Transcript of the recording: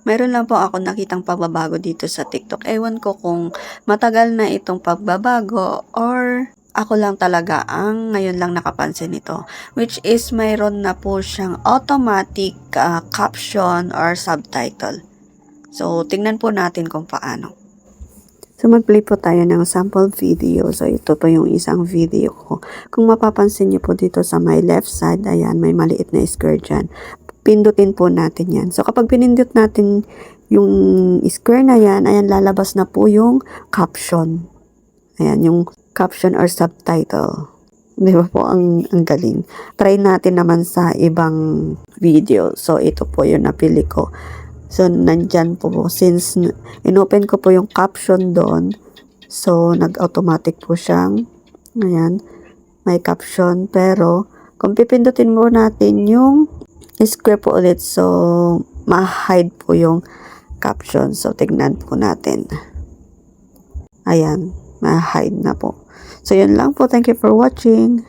Mayroon lang po ako nakitang pagbabago dito sa TikTok. Ewan ko kung matagal na itong pagbabago or ako lang talaga ang ngayon lang nakapansin nito. Which is mayroon na po siyang automatic caption or subtitle. So, tingnan po natin kung paano. So, mag-play po tayo ng sample video. So, ito po yung isang video ko. Kung mapapansin niyo po dito sa my left side, ayan, may maliit na square dyan. Pindutin po natin yan. So, kapag pinindot natin yung square na yan, ayan, lalabas na po yung caption. Ayan, yung caption or subtitle. Di ba po, ang galing. Try natin naman sa ibang video. So, ito po yung napili ko. So, nandyan po, since inopen ko po yung caption doon, so, nag-automatic po siyang, ayan, may caption. Pero, kung pipindutin mo natin yung square po ulit, so, ma-hide po yung caption. So, tignan po natin. Ayan, ma-hide na po. So, yun lang po. Thank you for watching.